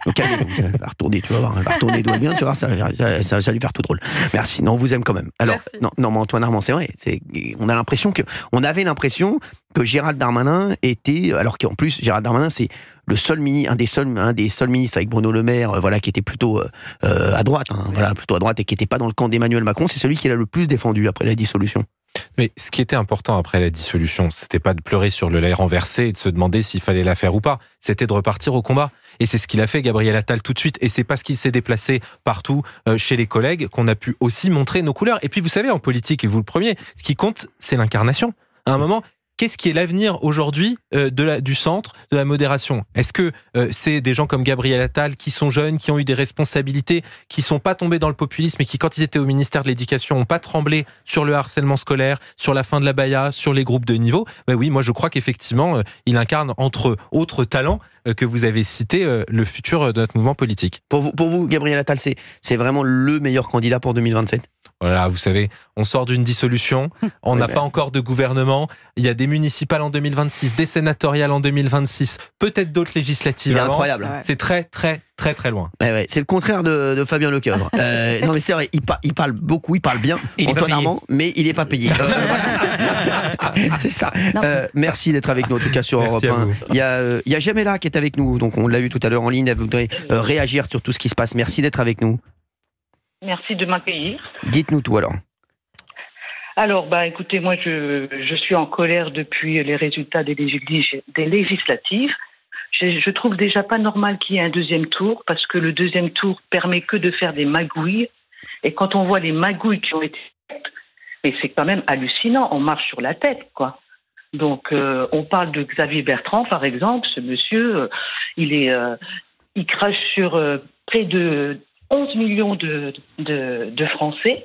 Donc, allez, elle va retourner, tu vas voir, elle va retourner d'où elle vient, tu vas voir, ça va lui faire tout drôle. Merci, non, on vous aime quand même. Alors, non, mais Antoine Armand, c'est vrai, on avait l'impression que Gérald Darmanin était, alors qu'en plus Gérald Darmanin c'est un des seuls ministres avec Bruno Le Maire, qui était plutôt à droite, plutôt à droite et qui n'était pas dans le camp d'Emmanuel Macron, c'est celui qui l'a le plus défendu après la dissolution. Mais ce qui était important après la dissolution, c'était pas de pleurer sur le lait renversé et de se demander s'il fallait la faire ou pas, c'était de repartir au combat. Et c'est ce qu'il a fait Gabriel Attal tout de suite, et c'est parce qu'il s'est déplacé partout chez les collègues qu'on a pu aussi montrer nos couleurs. Et puis vous savez, en politique, et vous le premier, ce qui compte, c'est l'incarnation. À un moment, qu'est-ce qui est l'avenir aujourd'hui du centre, de la modération? Est-ce que c'est des gens comme Gabriel Attal qui sont jeunes, qui ont eu des responsabilités, qui sont pas tombés dans le populisme et qui, quand ils étaient au ministère de l'Éducation, n'ont pas tremblé sur le harcèlement scolaire, sur la fin de la baya, sur les groupes de niveau? Oui, moi je crois qu'effectivement, il incarne, entre autres talents que vous avez cités, le futur de notre mouvement politique. Pour vous, Gabriel Attal, c'est vraiment le meilleur candidat pour 2027? Voilà, vous savez, on sort d'une dissolution, on n'a pas encore de gouvernement, il y a des municipales en 2026, des sénatoriales en 2026, peut-être d'autres législatives. Il est incroyable. C'est très, très, très, très loin. C'est le contraire de Fabien Lecoeuvre. Non mais c'est vrai, il parle beaucoup, il parle bien, Antoine Armand, mais il n'est pas payé. C'est ça. Merci d'être avec nous, en tout cas sur Europe 1. Il y a Jamela qui est avec nous, donc on l'a vu tout à l'heure en ligne, elle voudrait réagir sur tout ce qui se passe. Merci d'être avec nous. Merci de m'accueillir. Dites-nous tout alors. Alors, écoutez, moi je suis en colère depuis les résultats des législatives. Je trouve déjà pas normal qu'il y ait un deuxième tour, parce que le deuxième tour permet que de faire des magouilles. Et quand on voit les magouilles qui ont été faites, mais c'est quand même hallucinant, on marche sur la tête, quoi. Donc, on parle de Xavier Bertrand, par exemple, ce monsieur, il crache sur près de 11 millions de Français,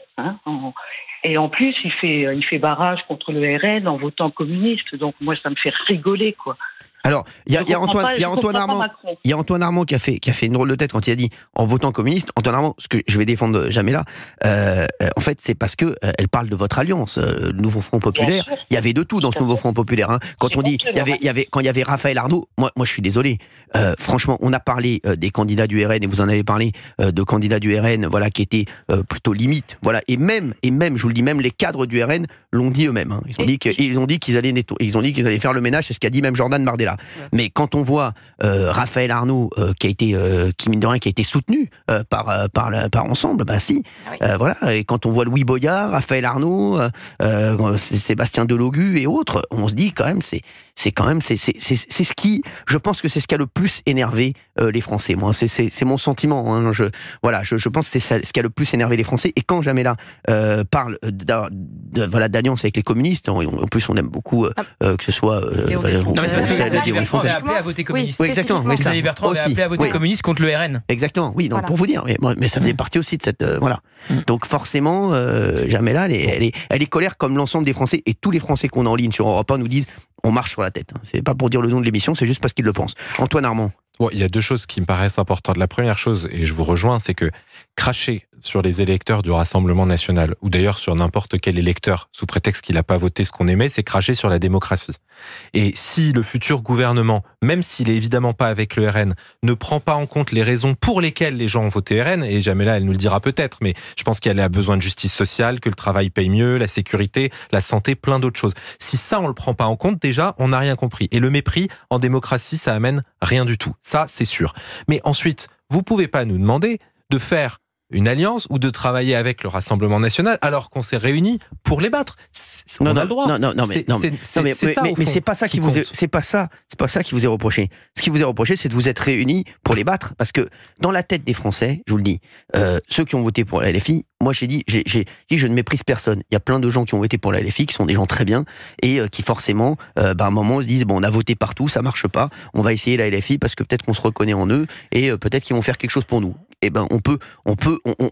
et en plus il fait barrage contre le RN en votant communiste. Donc moi ça me fait rigoler, quoi. Alors, il y a Antoine Armand qui a fait une drôle de tête quand il a dit en votant communiste. Antoine Armand, ce que je vais défendre Jamela, en fait, c'est parce que elle parle de votre alliance, le Nouveau Front Populaire. Il y avait de tout dans ce Nouveau Front Populaire. Quand on dit, quand il y avait Raphaël Arnaud, moi je suis désolé. Franchement, on a parlé des candidats du RN et vous en avez parlé de candidats du RN, qui étaient plutôt limite. Et même, je vous le dis, même les cadres du RN l'ont dit eux-mêmes. Ils ont dit qu'ils allaient faire le ménage. C'est ce qu'a dit même Jordan Bardella. Ouais. Mais quand on voit Raphaël Arnaud qui mine de rien qui a été soutenu par Ensemble, si. Et quand on voit Louis Boyard, Raphaël Arnaud, Sébastien Delogu et autres, on se dit quand même c'est quand même, c'est ce qui, je pense que c'est ce qui a le plus énervé les Français. Moi, c'est mon sentiment. Hein. Je pense que c'est ce qui a le plus énervé les Français. Et quand Jamela parle d'alliance avec les communistes, en plus on aime beaucoup que ce soit. Non, mais c'est parce que Xavier Bertrand avait appelé à voter communiste. Oui, exactement. Xavier Bertrand avait appelé à voter communiste contre le RN. Exactement. Oui, pour vous dire. Mais ça faisait partie aussi de cette voilà. Donc forcément, Jamela, elle est colère comme l'ensemble des Français et tous les Français qu'on a en ligne sur Europe 1 nous disent on marche sur la tête. C'est pas pour dire le nom de l'émission, c'est juste parce qu'ils le pensent. Antoine Armand. Bon, il y a deux choses qui me paraissent importantes. La première chose, et je vous rejoins, c'est que cracher sur les électeurs du Rassemblement national, ou d'ailleurs sur n'importe quel électeur, sous prétexte qu'il n'a pas voté ce qu'on aimait, c'est cracher sur la démocratie. Et si le futur gouvernement, même s'il est évidemment pas avec le RN, ne prend pas en compte les raisons pour lesquelles les gens ont voté RN, et Jamela, elle nous le dira peut-être, mais je pense qu'elle a besoin de justice sociale, que le travail paye mieux, la sécurité, la santé, plein d'autres choses. Si ça, on le prend pas en compte, déjà, on n'a rien compris. Et le mépris, en démocratie, ça amène rien du tout. Ça, c'est sûr. Mais ensuite, vous pouvez pas nous demander de faire une alliance ou de travailler avec le Rassemblement national alors qu'on s'est réunis pour les battre. On a le droit. Mais c'est pas ça qui vous est, c'est pas ça qui vous est reproché. Ce qui vous est reproché, c'est de vous être réunis pour les battre, parce que dans la tête des Français, je vous le dis, ceux qui ont voté pour la LFI, moi j'ai dit je ne méprise personne. Il y a plein de gens qui ont voté pour la LFI qui sont des gens très bien et qui forcément, à un moment se disent on a voté partout, ça marche pas, on va essayer la LFI parce que peut-être qu'on se reconnaît en eux et peut-être qu'ils vont faire quelque chose pour nous. Et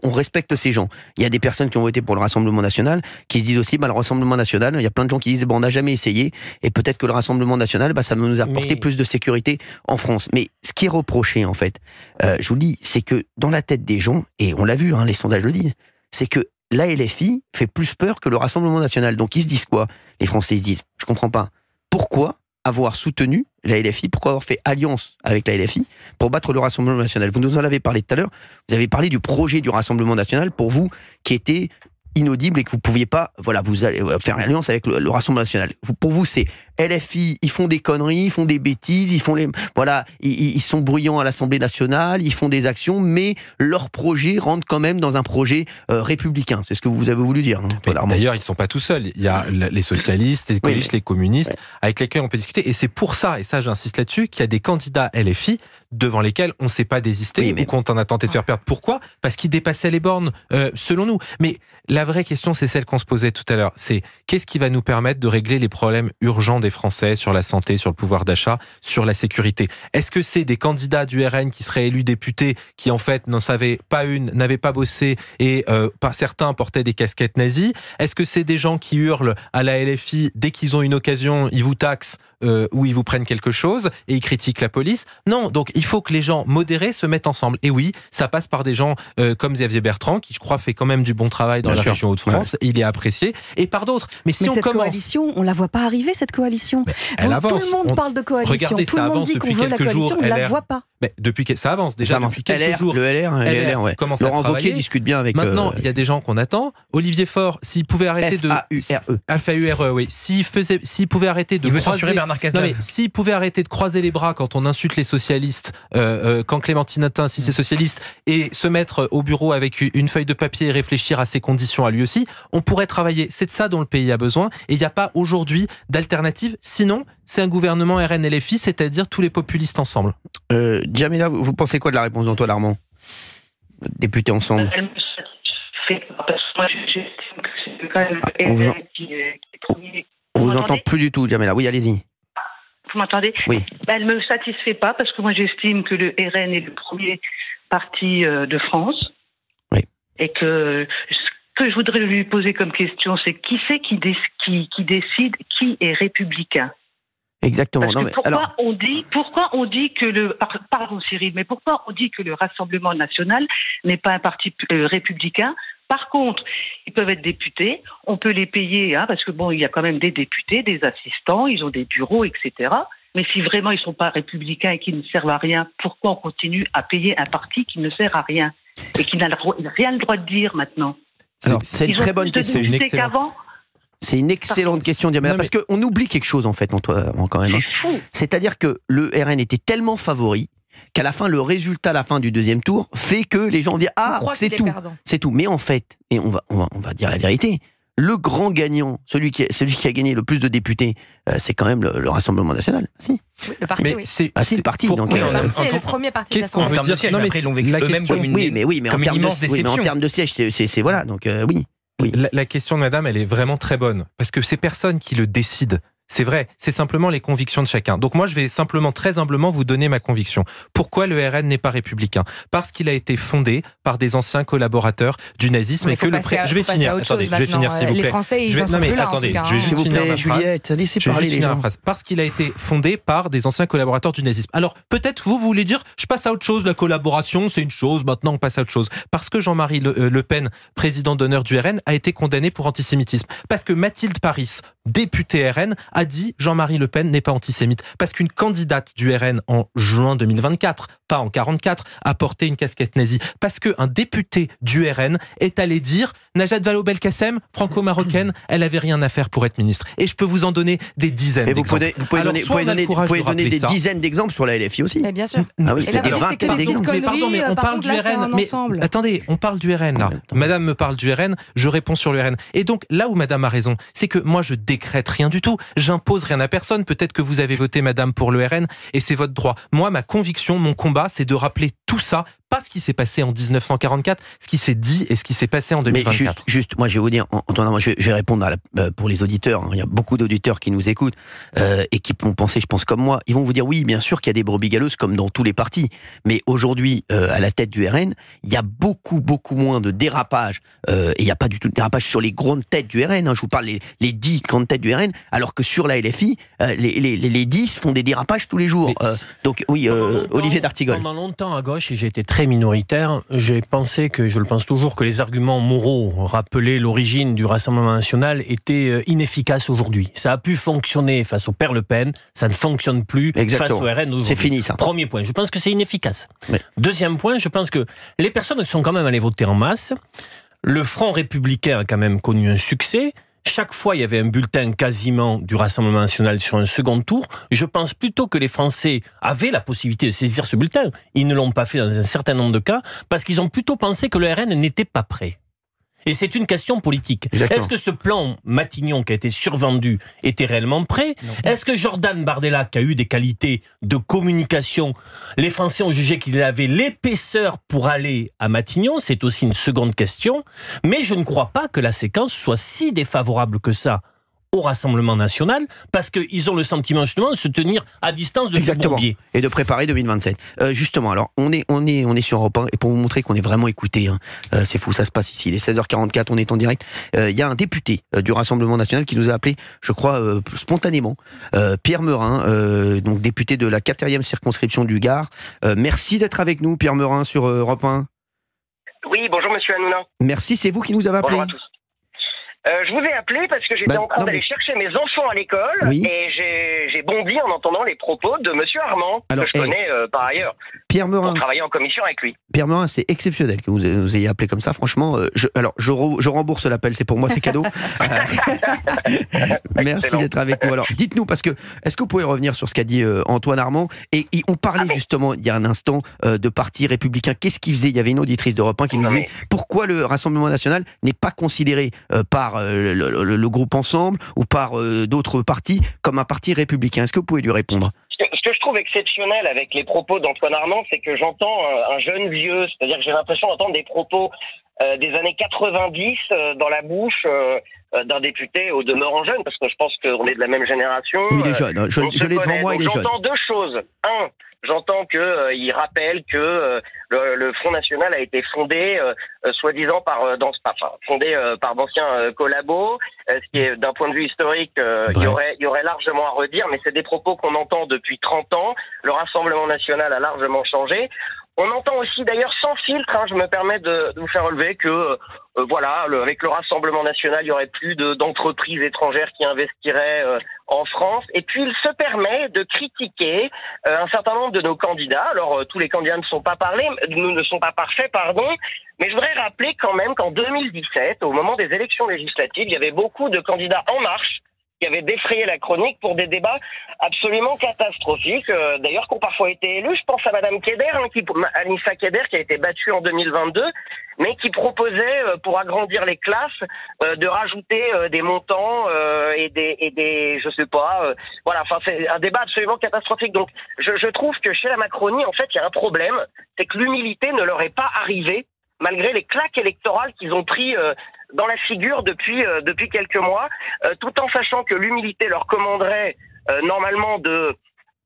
on respecte ces gens. Il y a des personnes qui ont voté pour le Rassemblement national qui se disent aussi le Rassemblement national, il y a plein de gens qui disent on n'a jamais essayé et peut-être que le Rassemblement national ça nous a apporté plus de sécurité en France. Mais ce qui est reproché en fait, je vous le dis, c'est que dans la tête des gens, et on l'a vu, les sondages le disent, c'est que la LFI fait plus peur que le Rassemblement national. Donc ils se disent quoi? Les Français se disent, je comprends pas, pourquoi avoir soutenu la LFI, pourquoi avoir fait alliance avec la LFI pour battre le Rassemblement national? Vous nous en avez parlé tout à l'heure, vous avez parlé du projet du Rassemblement national pour vous qui était inaudible et que vous ne pouviez pas vous allez faire alliance avec le Rassemblement national. Pour vous, c'est LFI, ils font des conneries, ils font des bêtises, ils sont bruyants à l'Assemblée nationale, ils font des actions, mais leur projet rentre quand même dans un projet républicain. C'est ce que vous avez voulu dire. D'ailleurs, ils ne sont pas tout seuls. Il y a les socialistes, les écologistes, les communistes, avec lesquels on peut discuter. Et c'est pour ça, et ça j'insiste là-dessus, qu'il y a des candidats LFI devant lesquels on ne s'est pas désisté ou qu'on a tenté de faire perdre. Pourquoi? Parce qu'ils dépassaient les bornes, selon nous. Mais la vraie question, c'est celle qu'on se posait tout à l'heure. C'est qu'est-ce qui va nous permettre de régler les problèmes urgents des Français sur la santé, sur le pouvoir d'achat, sur la sécurité? Est-ce que c'est des candidats du RN qui seraient élus députés qui en fait n'en savaient pas une, n'avaient pas bossé et certains portaient des casquettes nazies? Est-ce que c'est des gens qui hurlent à la LFI dès qu'ils ont une occasion, ils vous taxent ou ils vous prennent quelque chose et ils critiquent la police? Non, donc il faut que les gens modérés se mettent ensemble. Et oui, ça passe par des gens comme Xavier Bertrand, qui je crois fait quand même du bon travail dans la région Hauts-de-France, il est apprécié, et par d'autres. Mais si on cette coalition, on la voit pas arriver, cette coalition. Tout le monde parle de coalition, regardez, tout le monde dit qu'on veut la coalition, on ne la voit pas. Mais depuis que ça avance déjà depuis quelques jours. Le LR commence Laurent Wauquiez discute bien avec. Maintenant, il y a des gens qu'on attend. Olivier Faure, s'il pouvait arrêter F-A-U-R-E, oui. S'il pouvait arrêter de. Il veut censurer Bernard Cazeneuve. Non, mais s'il pouvait arrêter de croiser les bras quand on insulte les socialistes, quand Clémentine Autain, si c'est socialiste, et se mettre au bureau avec une feuille de papier et réfléchir à ses conditions à lui aussi, on pourrait travailler. C'est de ça dont le pays a besoin. Et il n'y a pas aujourd'hui d'alternative. Sinon, c'est un gouvernement RN-LFI, c'est-à-dire tous les populistes ensemble. Jamila, vous pensez quoi de la réponse d'Antoine Armand? Député ensemble. Elle me satisfait parce que moi j'estime que c'est quand même le RN qui est premier. On vous entend plus du tout, Jamila. Oui, allez-y. Vous m'entendez? Oui. Elle ne me satisfait pas parce que moi j'estime que le RN est le premier parti de France. Oui. Et que ce que je voudrais lui poser comme question, c'est qui c'est qui décide qui est républicain? Exactement. Parce que pourquoi on dit que pardon Cyril, mais pourquoi on dit que le Rassemblement national n'est pas un parti républicain? Par contre, ils peuvent être députés, on peut les payer, parce que il y a quand même des députés, des assistants, ils ont des bureaux, etc. Mais si vraiment ils ne sont pas républicains et qu'ils ne servent à rien, pourquoi on continue à payer un parti qui ne sert à rien et qui n'a rien le droit de dire maintenant? C'est une très bonne question. C'est une excellente question, Diamela, parce qu'on oublie quelque chose, en fait, Antoine, quand même. C'est-à-dire que le RN était tellement favori qu'à la fin, le résultat à la fin du deuxième tour fait que les gens disent « Ah, c'est tout !» C'est tout. Mais en fait, et on va dire la vérité, le grand gagnant, celui qui a gagné le plus de députés, c'est quand même le Rassemblement national. Si. Oui, le parti, oui. C'est le parti. Donc, le premier parti. Qu'est-ce qu'on veut dire? Non, mais ils l'ont vécu eux-mêmes comme une immense déception. En termes de sièges, c'est voilà. Donc oui. La question de madame, elle est vraiment très bonne. Parce que c'est personne qui le décide. C'est vrai, c'est simplement les convictions de chacun. Donc moi, je vais simplement, très humblement, vous donner ma conviction. Pourquoi le RN n'est pas républicain? Parce qu'il a été fondé par des anciens collaborateurs du nazisme et que je vais finir. Attendez, je vais finir, s'il vous plaît. Les Français, ils en sont plus là, attendez, en tout cas, je vais juste finir ma phrase. Juliette, laissez parler les gens. Parce qu'il a été fondé par des anciens collaborateurs du nazisme. Alors, peut-être vous voulez dire, je passe à autre chose, la collaboration, c'est une chose, maintenant on passe à autre chose. Parce que Jean-Marie Le Pen, président d'honneur du RN, a été condamné pour antisémitisme. Parce que Mathilde Paris, députée RN, a dit Jean-Marie Le Pen n'est pas antisémite. Parce qu'une candidate du RN en juin 2024, pas en 44, a porté une casquette nazie. Parce qu'un député du RN est allé dire Najat Vallaud-Belkacem, franco-marocaine, elle avait rien à faire pour être ministre. Et je peux vous en donner des dizaines d'exemples. Vous pouvez donner des dizaines d'exemples sur la LFI aussi. Mais bien sûr. Ah oui, c'est des vingtaines d'exemples. Mais pardon, mais on parle du RN. Mais attendez, on parle du RN là. Madame me parle du RN, je réponds sur le RN. Et donc là où madame a raison, c'est que moi je décrète rien du tout. J'impose rien à personne. Peut-être que vous avez voté madame pour le RN et c'est votre droit. Moi, ma conviction, mon combat, c'est de rappeler tout ça, pas ce qui s'est passé en 1944, ce qui s'est dit et ce qui s'est passé en 2024. Mais juste, moi je vais vous dire, Antoine, je vais répondre pour les auditeurs. Il y a beaucoup d'auditeurs qui nous écoutent et qui vont penser, je pense comme moi, ils vont vous dire oui, bien sûr qu'il y a des brebis galeuses comme dans tous les partis, mais aujourd'hui, à la tête du RN, il y a beaucoup moins de dérapage et il n'y a pas du tout de dérapage sur les grandes têtes du RN. Je vous parle les 10 grandes têtes du RN, alors que sur la LFI, les 10 font des dérapages tous les jours. Donc oui, Olivier d'Artigol. Pendant longtemps à gauche, et j'ai été très minoritaire, j'ai pensé que, je le pense toujours, que les arguments moraux rappelés l'origine du Rassemblement national étaient inefficaces aujourd'hui. Ça a pu fonctionner face au père Le Pen, ça ne fonctionne plus face au RN aujourd'hui. C'est fini ça. Premier point, je pense que c'est inefficace. Oui. Deuxième point, je pense que les personnes sont quand même allées voter en masse. Le Front républicain a quand même connu un succès. Chaque fois, il y avait un bulletin quasiment du Rassemblement national sur un second tour. Je pense plutôt que les Français avaient la possibilité de saisir ce bulletin. Ils ne l'ont pas fait dans un certain nombre de cas parce qu'ils ont plutôt pensé que le RN n'était pas prêt. Et c'est une question politique. Est-ce que ce plan Matignon qui a été survendu était réellement prêt? Est-ce que Jordan Bardella, qui a eu des qualités de communication, les Français ont jugé qu'il avait l'épaisseur pour aller à Matignon? C'est aussi une seconde question. Mais je ne crois pas que la séquence soit si défavorable que ça au Rassemblement national, parce qu'ils ont le sentiment justement de se tenir à distance de ce bourbier. Et de préparer 2027. Justement, alors, on est sur Europe 1, et pour vous montrer qu'on est vraiment écouté, c'est fou, ça se passe ici, il est 16h44, on est en direct, il y a un député du Rassemblement national qui nous a appelé, je crois, spontanément, Pierre Meurin, donc député de la 4e circonscription du Gard. Merci d'être avec nous, Pierre Meurin, sur Europe 1. Oui, bonjour monsieur Hanouna. Merci, c'est vous qui nous avez appelé. Bonjour à tous. Je vous ai appelé parce que j'étais en train d'aller chercher mes enfants à l'école et j'ai bondi en entendant les propos de monsieur Armand, que je connais par ailleurs. Pierre Meurin. Pour travailler en commission avec lui. Pierre Meurin, c'est exceptionnel que vous nous ayez appelé comme ça, franchement. Je rembourse l'appel, c'est pour moi, c'est cadeau. Merci d'être avec nous. Alors, dites-nous, parce que, est-ce que vous pouvez revenir sur ce qu'a dit Antoine Armand? Et on parlait justement, il y a un instant, de parti républicain. Qu'est-ce qu'il faisait? Il y avait une auditrice d'Europe 1 qui nous disait pourquoi le Rassemblement national n'est pas considéré par le groupe Ensemble ou par d'autres partis comme un parti républicain. Est-ce que vous pouvez lui répondre? Ce que je trouve exceptionnel avec les propos d'Antoine Armand, c'est que j'entends un jeune vieux, c'est-à-dire que j'ai l'impression d'entendre des propos des années 90 dans la bouche d'un député au demeurant jeune, parce que je pense qu'on est de la même génération. Oui, il est jeune. Je l'ai devant moi, il est jeune. J'entends deux choses. Un, j'entends qu'il rappelle que le Front National a été fondé, soi-disant par d'anciens collabos, ce qui est d'un point de vue historique, il y aurait largement à redire, mais c'est des propos qu'on entend depuis 30 ans. Le Rassemblement National a largement changé. On entend aussi, d'ailleurs, sans filtre, je me permets de vous faire relever que, avec le Rassemblement National, il y aurait plus d'entreprises étrangères qui investiraient en France. Et puis, il se permet de critiquer un certain nombre de nos candidats. Alors, tous les candidats ne sont pas parfaits, mais je voudrais rappeler quand même qu'en 2017, au moment des élections législatives, il y avait beaucoup de candidats En Marche qui avait défrayé la chronique pour des débats absolument catastrophiques, d'ailleurs qui ont parfois été élus. Je pense à Madame Keder, Anissa Keder, qui a été battue en 2022, mais qui proposait, pour agrandir les classes, de rajouter des montants et des je sais pas, voilà. Enfin, c'est un débat absolument catastrophique. Donc, je trouve que chez la Macronie, en fait, il y a un problème, c'est que l'humilité ne leur est pas arrivée, malgré les claques électorales qu'ils ont pris dans la figure depuis quelques mois, tout en sachant que l'humilité leur commanderait normalement de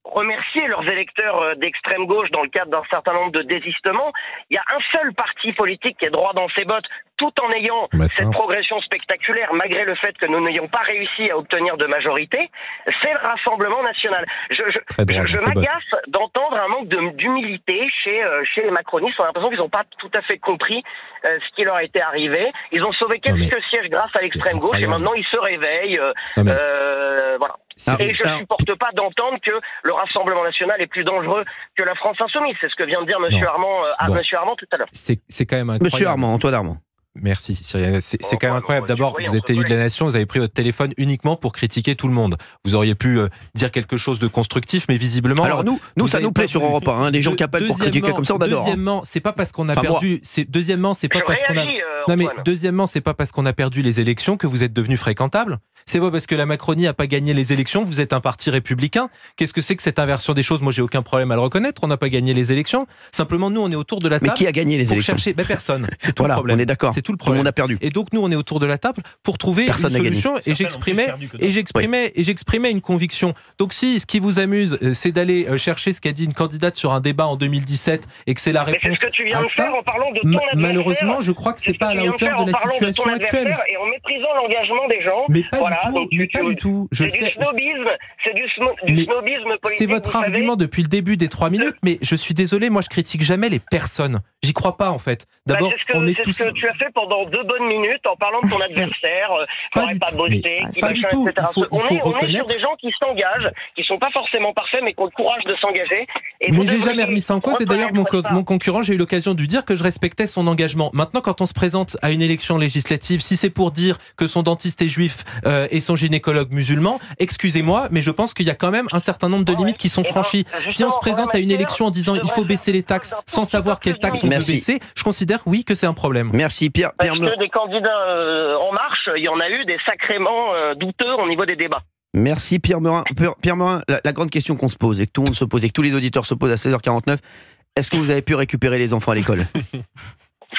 remercier leurs électeurs d'extrême gauche dans le cadre d'un certain nombre de désistements. Il y a un seul parti politique qui est droit dans ses bottes, tout en ayant cette progression spectaculaire, malgré le fait que nous n'ayons pas réussi à obtenir de majorité, c'est le Rassemblement national. Je m'agace d'entendre un manque d'humilité chez les macronistes. On a l'impression qu'ils n'ont pas tout à fait compris ce qui leur a été arrivé. Ils ont sauvé quelques sièges grâce à l'extrême gauche et maintenant ils se réveillent. Voilà. Et je ne supporte pas d'entendre que le Rassemblement national est plus dangereux que la France insoumise. C'est ce que vient de dire Monsieur Armand tout à l'heure. C'est quand même incroyable. Monsieur Armand, Antoine Armand. Merci Cyril. C'est quand même incroyable. D'abord, vous êtes élu de la nation, vous avez pris votre téléphone uniquement pour critiquer tout le monde. Vous auriez pu dire quelque chose de constructif, mais visiblement. Alors nous ça nous plaît sur Europe 1, hein, les gens qui appellent pour critiquer comme ça, on adore. Deuxièmement, c'est pas parce qu'on a perdu. Deuxièmement, c'est pas parce qu'on a. Non mais deuxièmement, c'est pas parce qu'on a perdu les élections que vous êtes devenu fréquentable. C'est pas parce que la Macronie a pas gagné les élections que vous êtes un parti républicain. Qu'est-ce que c'est que cette inversion des choses? Moi, j'ai aucun problème à le reconnaître. On n'a pas gagné les élections. Simplement, nous, on est autour de la table. Mais qui a gagné les élections? Personne. C'est tout le problème. On est d'accord. C'est tout le problème. On a perdu. Et donc nous, on est autour de la table pour trouver une solution. Et j'exprimais une conviction. Donc si ce qui vous amuse, c'est d'aller chercher ce qu'a dit une candidate sur un débat en 2017 et que c'est la réponse c'est ce que tu viens à de ça, faire en parlant de ton malheureusement, je crois que c'est pas à la hauteur de la situation actuelle. Et en méprisant l'engagement des gens. Mais pas du tout. C'est du snobisme. C'est du snobisme politique. C'est votre argument depuis le début des 3 minutes. Mais je suis désolé, moi je critique jamais les personnes. J'y crois pas en fait. D'abord, on est tous. C'est ce que tu as fait pendant 2 bonnes minutes en parlant de ton adversaire, qui n'aurait pas bossé, qui machin, etc. On est sur des gens qui s'engagent, qui sont pas forcément parfaits, mais qui ont le courage de s'engager. Mais j'ai jamais remis ça en cause. Et d'ailleurs, mon concurrent, j'ai eu l'occasion de lui dire que je respectais son engagement. Maintenant, quand on se présente à une élection législative, si c'est pour dire que son dentiste est juif et son gynécologue musulman, excusez-moi, mais je pense qu'il y a quand même un certain nombre de limites qui sont franchies. Si on se présente à une élection en disant il faut baisser les taxes sans savoir quelles taxes on peut baisser, je considère que c'est un problème. Merci Pierre. Parce que des candidats En Marche, il y en a eu des sacrément douteux au niveau des débats. Merci Pierre Meurin. Pierre Meurin, la grande question qu'on se pose et que tout le monde se pose et que tous les auditeurs se posent à 16h49, est-ce que vous avez pu récupérer les enfants à l'école?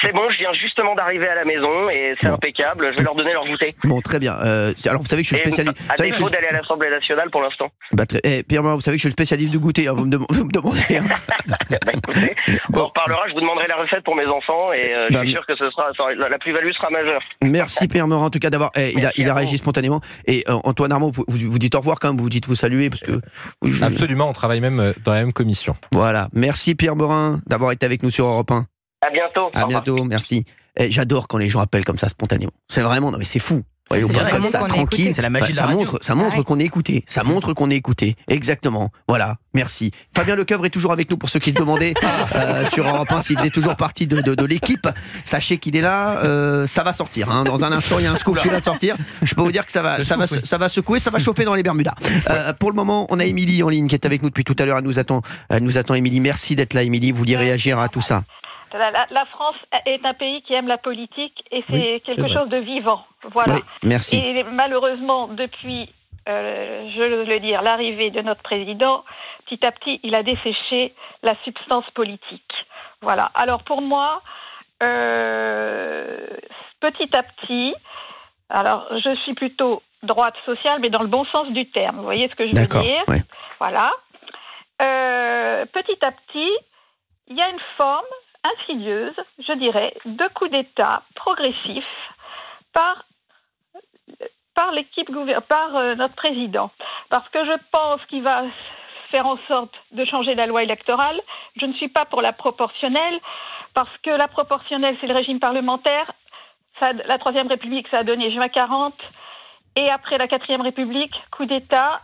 C'est bon, je viens justement d'arriver à la maison et c'est impeccable. Je vais leur donner leur goûter. Bon, très bien. Alors, vous savez que je suis spécialiste. À défaut d'aller à l'Assemblée nationale pour l'instant. Pierre Meurin, vous savez que je suis le spécialiste du goûter. Hein, vous me demandez. Hein. Écoutez, on en reparlera. Je vous demanderai la recette pour mes enfants et je suis sûr que la plus-value sera majeure. Merci Pierre Meurin, en tout cas d'avoir. Il a réagi spontanément. Et Antoine Armand, vous dites au revoir quand même. Vous dites vous saluer parce que. Absolument, on travaille même dans la même commission. Voilà. Merci Pierre Meurin d'avoir été avec nous sur Europe 1. À bientôt. À bientôt, merci. J'adore quand les gens appellent comme ça spontanément. C'est vraiment, non mais c'est fou. C'est comme ça, tranquille. C'est la magie de la radio. Ça montre qu'on est écouté. Ça montre qu'on est écouté. Exactement. Voilà. Merci. Fabien Lecoeuvre est toujours avec nous pour ceux qui se demandaient sur Europe 1 s'il faisait toujours partie de l'équipe. Sachez qu'il est là. Ça va sortir. Hein. Dans un instant, il y a un scoop qui va sortir. Je peux vous dire que ça va secouer, ça va chauffer dans les Bermudas. Pour le moment, on a Émilie en ligne qui est avec nous depuis tout à l'heure. Elle nous attend. Émilie, merci d'être là. Émilie, vous vouliez réagir à tout ça? La France est un pays qui aime la politique et c'est quelque chose de vivant. Voilà. Oui, merci. Et malheureusement, depuis, je veux le dire, l'arrivée de notre président, petit à petit, il a desséché la substance politique. Voilà. Alors pour moi, petit à petit, alors je suis plutôt droite sociale, mais dans le bon sens du terme. Vous voyez ce que je veux dire? Ouais. Voilà. Petit à petit, il y a une forme insidieuse, je dirais, de coup d'État progressif par notre président. Parce que je pense qu'il va faire en sorte de changer la loi électorale. Je ne suis pas pour la proportionnelle, parce que la proportionnelle, c'est le régime parlementaire. La Troisième République, ça a donné juin 40. Et après la Quatrième République, coup d'État,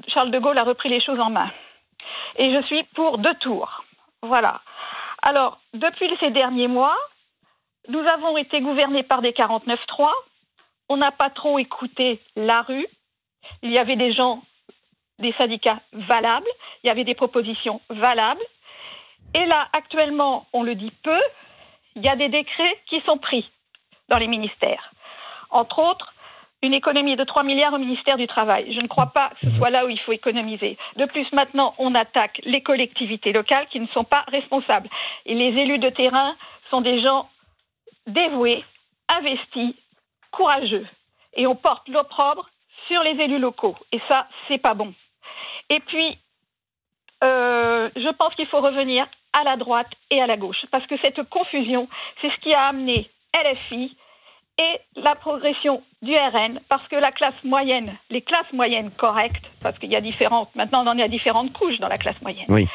Charles de Gaulle a repris les choses en main. Et je suis pour 2 tours. Voilà. Alors, depuis ces derniers mois, nous avons été gouvernés par des 49-3. on n'a pas trop écouté la rue. Il y avait des gens, des syndicats valables, il y avait des propositions valables. Et là, actuellement, on le dit peu, il y a des décrets qui sont pris dans les ministères. Entre autres, une économie de 3 milliards au ministère du Travail. Je ne crois pas que ce soit là où il faut économiser. De plus, maintenant, on attaque les collectivités locales qui ne sont pas responsables. Et les élus de terrain sont des gens dévoués, investis, courageux. Et on porte l'opprobre sur les élus locaux. Et ça, c'est pas bon. Et puis, je pense qu'il faut revenir à la droite et à la gauche. Parce que cette confusion, c'est ce qui a amené LFI et la progression du RN, parce que la classe moyenne, les classes moyennes correctes, parce qu'il y a maintenant on en est à différentes couches dans la classe moyenne. Oui.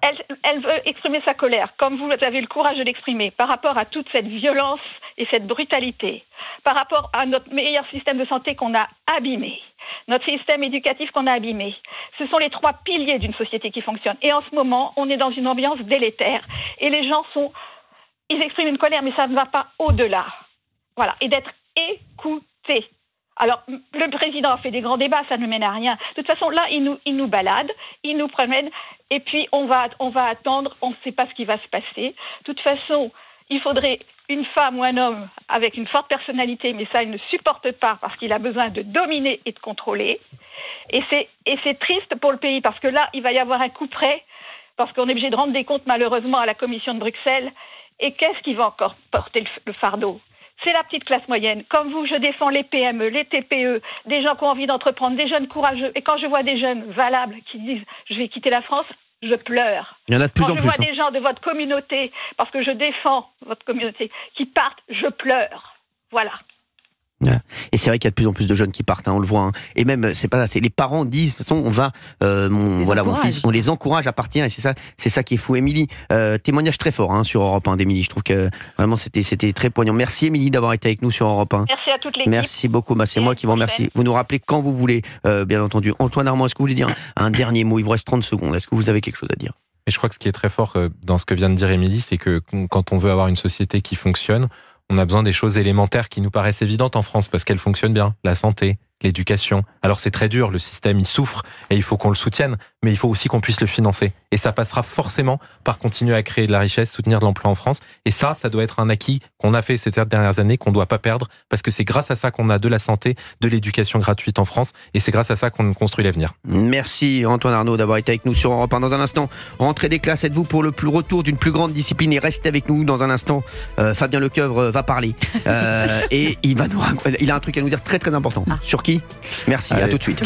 Elle veut exprimer sa colère, comme vous avez le courage de l'exprimer, par rapport à toute cette violence et cette brutalité, par rapport à notre meilleur système de santé qu'on a abîmé, notre système éducatif qu'on a abîmé. Ce sont les 3 piliers d'une société qui fonctionne. Et en ce moment, on est dans une ambiance délétère. Et les gens ils expriment une colère, mais ça ne va pas au-delà. Voilà. Et d'être écoutés. Alors, le président a fait des grands débats, ça ne mène à rien. De toute façon, là, il nous balade, il nous promène, et puis on va attendre, on ne sait pas ce qui va se passer. De toute façon, il faudrait une femme ou un homme avec une forte personnalité, mais ça, il ne supporte pas parce qu'il a besoin de dominer et de contrôler. Et c'est triste pour le pays, parce que là, il va y avoir un coup près, parce qu'on est obligé de rendre des comptes, malheureusement, à la Commission de Bruxelles. Et qu'est-ce qui va encore porter le fardeau ? C'est la petite classe moyenne. Comme vous, je défends les PME, les TPE, des gens qui ont envie d'entreprendre, des jeunes courageux. Et quand je vois des jeunes valables qui disent « je vais quitter la France », je pleure. Il y en a de plus en plus. Quand je vois des gens de votre communauté, parce que je défends votre communauté, qui partent, je pleure. Voilà. Et c'est vrai qu'il y a de plus en plus de jeunes qui partent, on le voit. Et même, c'est pas ça, les parents disent, de toute façon, on va, mon fils, on les encourage à partir. Et c'est ça qui est fou. Émilie, témoignage très fort sur Europe 1 d'Émilie. Je trouve que vraiment c'était très poignant. Merci Émilie d'avoir été avec nous sur Europe 1. Merci à toute l'équipe. Merci beaucoup. C'est moi qui vous remercie. Vous nous rappelez quand vous voulez, bien entendu. Antoine Armand, est-ce que vous voulez dire un dernier mot? Il vous reste 30 secondes. Est-ce que vous avez quelque chose à dire? Et je crois que ce qui est très fort dans ce que vient de dire Émilie, c'est que quand on veut avoir une société qui fonctionne, on a besoin des choses élémentaires qui nous paraissent évidentes en France parce qu'elles fonctionnent bien. La santé, l'éducation. Alors c'est très dur, le système il souffre et il faut qu'on le soutienne, mais il faut aussi qu'on puisse le financer. Et ça passera forcément par continuer à créer de la richesse, soutenir de l'emploi en France. Et ça doit être un acquis qu'on a fait ces dernières années, qu'on ne doit pas perdre, parce que c'est grâce à ça qu'on a de la santé, de l'éducation gratuite en France, et c'est grâce à ça qu'on construit l'avenir. Merci Antoine Arnaud d'avoir été avec nous sur Europe 1. Dans un instant, rentrée des classes, êtes-vous pour le retour d'une plus grande discipline? Et restez avec nous dans un instant. Fabien Lecoeuvre va parler. Et il a un truc à nous dire très très important. Sur qui? Merci, à tout de suite.